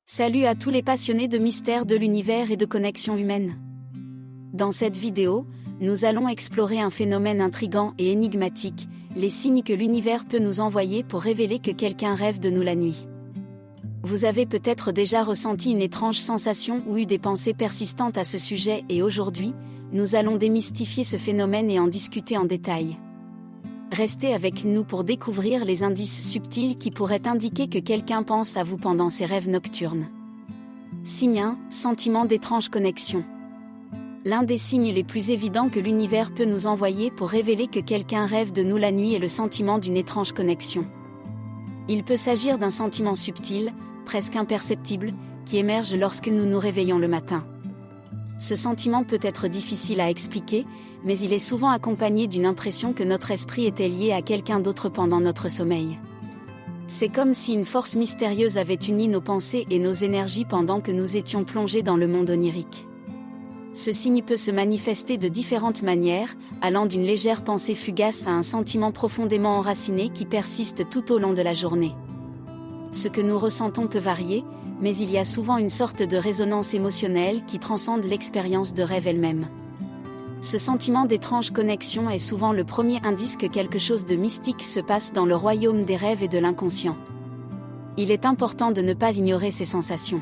Salut à tous les passionnés de mystères de l'univers et de connexions humaines. Dans cette vidéo, nous allons explorer un phénomène intrigant et énigmatique, les signes que l'univers peut nous envoyer pour révéler que quelqu'un rêve de nous la nuit. Vous avez peut-être déjà ressenti une étrange sensation ou eu des pensées persistantes à ce sujet et aujourd'hui, nous allons démystifier ce phénomène et en discuter en détail. Restez avec nous pour découvrir les indices subtils qui pourraient indiquer que quelqu'un pense à vous pendant ses rêves nocturnes. Signe 1, sentiment d'étrange connexion. L'un des signes les plus évidents que l'univers peut nous envoyer pour révéler que quelqu'un rêve de nous la nuit est le sentiment d'une étrange connexion. Il peut s'agir d'un sentiment subtil, presque imperceptible, qui émerge lorsque nous nous réveillons le matin. Ce sentiment peut être difficile à expliquer, mais il est souvent accompagné d'une impression que notre esprit était lié à quelqu'un d'autre pendant notre sommeil. C'est comme si une force mystérieuse avait uni nos pensées et nos énergies pendant que nous étions plongés dans le monde onirique. Ce signe peut se manifester de différentes manières, allant d'une légère pensée fugace à un sentiment profondément enraciné qui persiste tout au long de la journée. Ce que nous ressentons peut varier, mais il y a souvent une sorte de résonance émotionnelle qui transcende l'expérience de rêve elle-même. Ce sentiment d'étrange connexion est souvent le premier indice que quelque chose de mystique se passe dans le royaume des rêves et de l'inconscient. Il est important de ne pas ignorer ces sensations.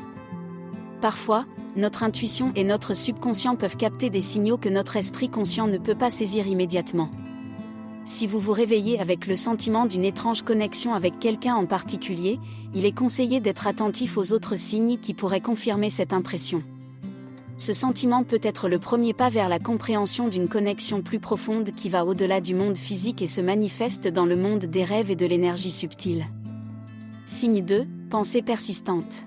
Parfois, notre intuition et notre subconscient peuvent capter des signaux que notre esprit conscient ne peut pas saisir immédiatement. Si vous vous réveillez avec le sentiment d'une étrange connexion avec quelqu'un en particulier, il est conseillé d'être attentif aux autres signes qui pourraient confirmer cette impression. Ce sentiment peut être le premier pas vers la compréhension d'une connexion plus profonde qui va au-delà du monde physique et se manifeste dans le monde des rêves et de l'énergie subtile. Signe 2, pensée persistante.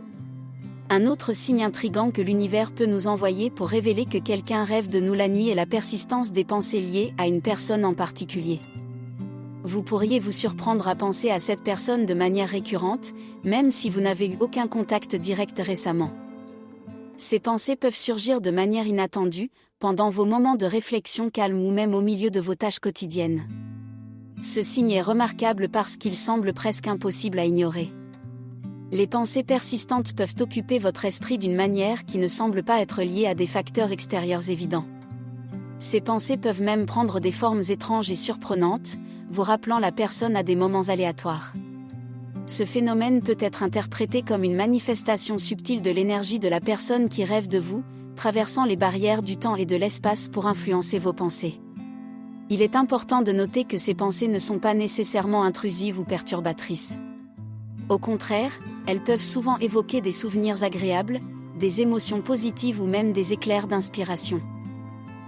Un autre signe intrigant que l'univers peut nous envoyer pour révéler que quelqu'un rêve de nous la nuit est la persistance des pensées liées à une personne en particulier. Vous pourriez vous surprendre à penser à cette personne de manière récurrente, même si vous n'avez eu aucun contact direct récemment. Ces pensées peuvent surgir de manière inattendue, pendant vos moments de réflexion calme ou même au milieu de vos tâches quotidiennes. Ce signe est remarquable parce qu'il semble presque impossible à ignorer. Les pensées persistantes peuvent occuper votre esprit d'une manière qui ne semble pas être liée à des facteurs extérieurs évidents. Ces pensées peuvent même prendre des formes étranges et surprenantes, vous rappelant la personne à des moments aléatoires. Ce phénomène peut être interprété comme une manifestation subtile de l'énergie de la personne qui rêve de vous, traversant les barrières du temps et de l'espace pour influencer vos pensées. Il est important de noter que ces pensées ne sont pas nécessairement intrusives ou perturbatrices. Au contraire, elles peuvent souvent évoquer des souvenirs agréables, des émotions positives ou même des éclairs d'inspiration.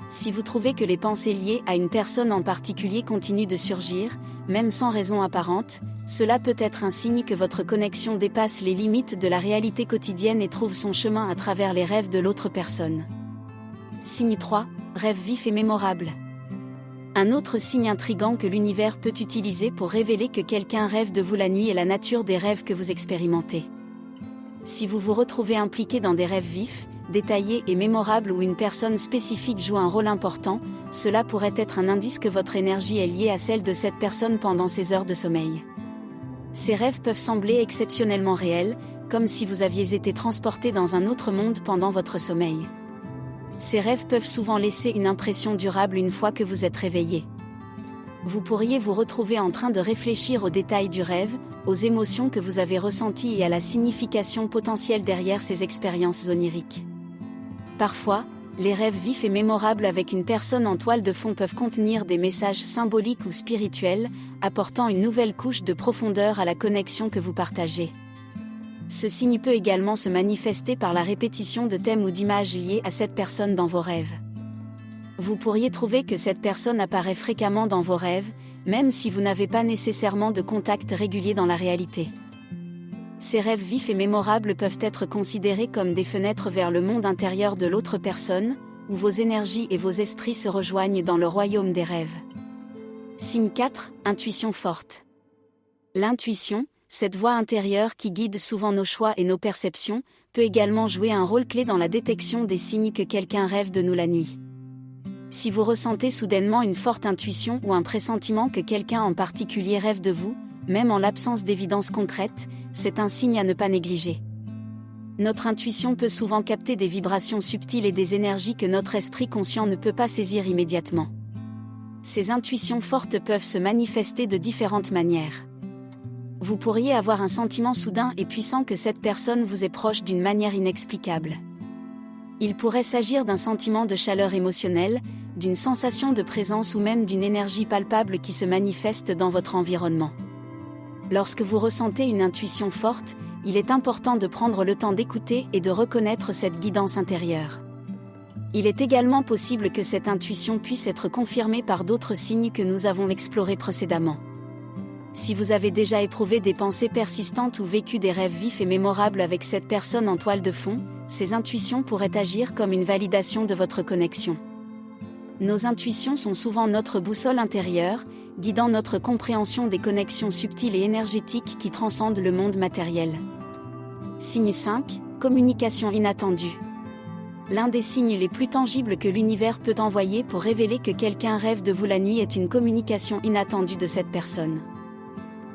Si vous trouvez que les pensées liées à une personne en particulier continuent de surgir, même sans raison apparente, cela peut être un signe que votre connexion dépasse les limites de la réalité quotidienne et trouve son chemin à travers les rêves de l'autre personne. Signe 3, rêve vif et mémorable. Un autre signe intrigant que l'univers peut utiliser pour révéler que quelqu'un rêve de vous la nuit est la nature des rêves que vous expérimentez. Si vous vous retrouvez impliqué dans des rêves vifs, détaillés et mémorables où une personne spécifique joue un rôle important, cela pourrait être un indice que votre énergie est liée à celle de cette personne pendant ses heures de sommeil. Ces rêves peuvent sembler exceptionnellement réels, comme si vous aviez été transporté dans un autre monde pendant votre sommeil. Ces rêves peuvent souvent laisser une impression durable une fois que vous êtes réveillé. Vous pourriez vous retrouver en train de réfléchir aux détails du rêve, aux émotions que vous avez ressenties et à la signification potentielle derrière ces expériences oniriques. Parfois, les rêves vifs et mémorables avec une personne en toile de fond peuvent contenir des messages symboliques ou spirituels, apportant une nouvelle couche de profondeur à la connexion que vous partagez. Ce signe peut également se manifester par la répétition de thèmes ou d'images liées à cette personne dans vos rêves. Vous pourriez trouver que cette personne apparaît fréquemment dans vos rêves, même si vous n'avez pas nécessairement de contact régulier dans la réalité. Ces rêves vifs et mémorables peuvent être considérés comme des fenêtres vers le monde intérieur de l'autre personne, où vos énergies et vos esprits se rejoignent dans le royaume des rêves. Signe 4, intuition forte. L'intuition, cette voix intérieure qui guide souvent nos choix et nos perceptions, peut également jouer un rôle clé dans la détection des signes que quelqu'un rêve de nous la nuit. Si vous ressentez soudainement une forte intuition ou un pressentiment que quelqu'un en particulier rêve de vous, même en l'absence d'évidence concrète, c'est un signe à ne pas négliger. Notre intuition peut souvent capter des vibrations subtiles et des énergies que notre esprit conscient ne peut pas saisir immédiatement. Ces intuitions fortes peuvent se manifester de différentes manières. Vous pourriez avoir un sentiment soudain et puissant que cette personne vous est proche d'une manière inexplicable. Il pourrait s'agir d'un sentiment de chaleur émotionnelle, d'une sensation de présence ou même d'une énergie palpable qui se manifeste dans votre environnement. Lorsque vous ressentez une intuition forte, il est important de prendre le temps d'écouter et de reconnaître cette guidance intérieure. Il est également possible que cette intuition puisse être confirmée par d'autres signes que nous avons explorés précédemment. Si vous avez déjà éprouvé des pensées persistantes ou vécu des rêves vifs et mémorables avec cette personne en toile de fond, ces intuitions pourraient agir comme une validation de votre connexion. Nos intuitions sont souvent notre boussole intérieure, guidant notre compréhension des connexions subtiles et énergétiques qui transcendent le monde matériel. Signe 5, communication inattendue. L'un des signes les plus tangibles que l'univers peut envoyer pour révéler que quelqu'un rêve de vous la nuit est une communication inattendue de cette personne.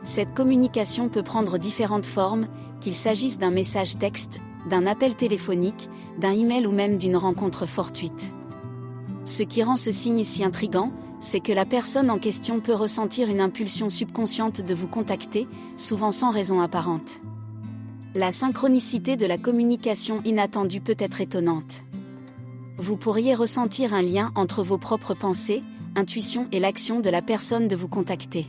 Cette communication peut prendre différentes formes, qu'il s'agisse d'un message texte, d'un appel téléphonique, d'un email ou même d'une rencontre fortuite. Ce qui rend ce signe si intrigant, c'est que la personne en question peut ressentir une impulsion subconsciente de vous contacter, souvent sans raison apparente. La synchronicité de la communication inattendue peut être étonnante. Vous pourriez ressentir un lien entre vos propres pensées, intuitions et l'action de la personne de vous contacter.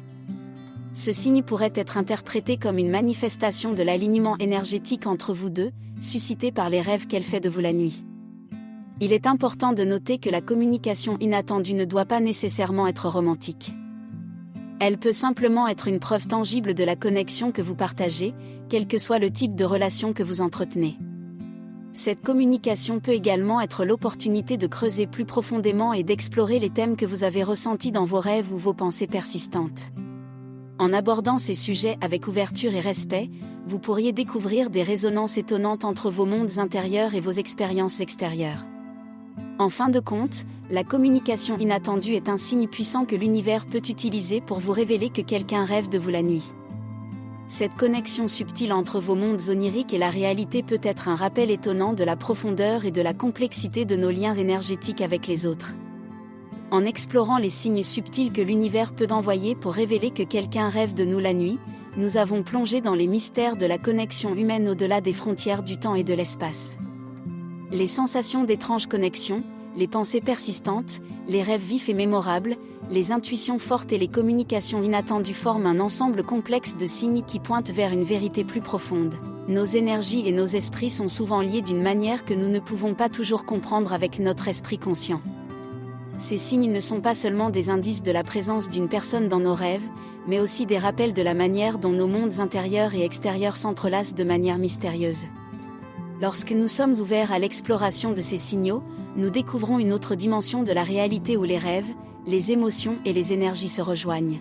Ce signe pourrait être interprété comme une manifestation de l'alignement énergétique entre vous deux, suscité par les rêves qu'elle fait de vous la nuit. Il est important de noter que la communication inattendue ne doit pas nécessairement être romantique. Elle peut simplement être une preuve tangible de la connexion que vous partagez, quel que soit le type de relation que vous entretenez. Cette communication peut également être l'opportunité de creuser plus profondément et d'explorer les thèmes que vous avez ressentis dans vos rêves ou vos pensées persistantes. En abordant ces sujets avec ouverture et respect, vous pourriez découvrir des résonances étonnantes entre vos mondes intérieurs et vos expériences extérieures. En fin de compte, la communication inattendue est un signe puissant que l'univers peut utiliser pour vous révéler que quelqu'un rêve de vous la nuit. Cette connexion subtile entre vos mondes oniriques et la réalité peut être un rappel étonnant de la profondeur et de la complexité de nos liens énergétiques avec les autres. En explorant les signes subtils que l'univers peut envoyer pour révéler que quelqu'un rêve de nous la nuit, nous avons plongé dans les mystères de la connexion humaine au-delà des frontières du temps et de l'espace. Les sensations d'étranges connexions, les pensées persistantes, les rêves vifs et mémorables, les intuitions fortes et les communications inattendues forment un ensemble complexe de signes qui pointent vers une vérité plus profonde. Nos énergies et nos esprits sont souvent liés d'une manière que nous ne pouvons pas toujours comprendre avec notre esprit conscient. Ces signes ne sont pas seulement des indices de la présence d'une personne dans nos rêves, mais aussi des rappels de la manière dont nos mondes intérieurs et extérieurs s'entrelacent de manière mystérieuse. Lorsque nous sommes ouverts à l'exploration de ces signaux, nous découvrons une autre dimension de la réalité où les rêves, les émotions et les énergies se rejoignent.